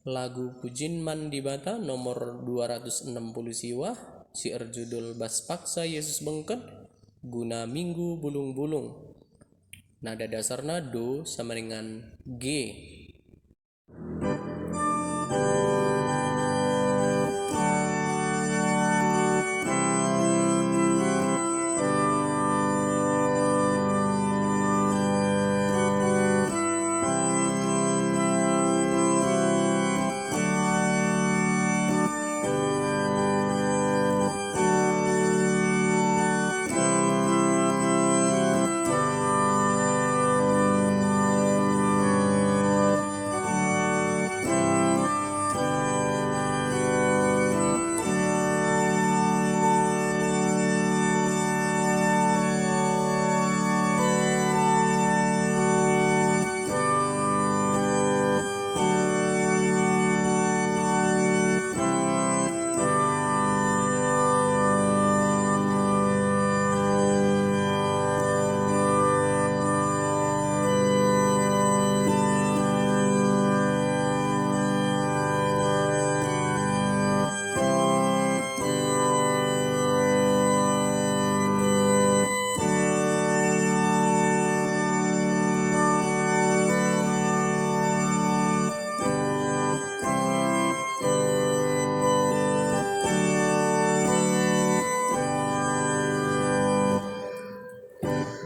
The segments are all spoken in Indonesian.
Lagu Pujin Mandibata nomor 260 siwa, syair judul Bas Paksa Yesus Bengket, guna Minggu Bulung-bulung. Nada dasarna Do sama dengan G.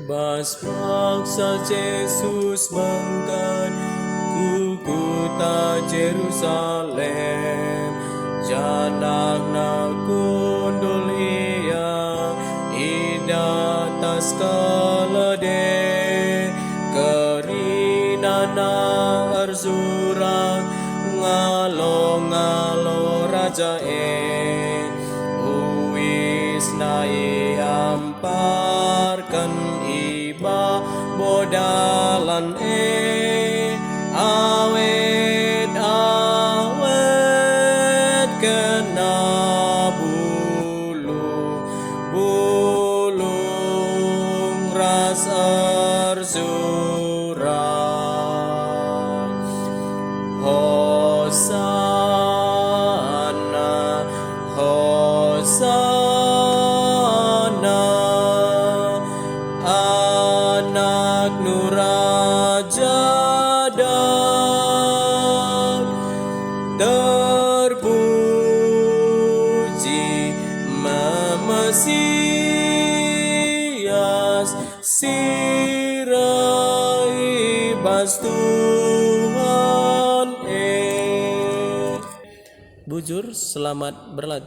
Bas paksa Yesus bangkat ku kota Jerusalem, janak na kundul ia ida tas kalade kerina na arzurak ngalo raja uwis na amparkan bodalan awet kena bulung ras arzurak. Hosana, Hosana, anak Nuraja dan terpuji Mesias sirai bas Tuhan. Bujur, selamat berlatih.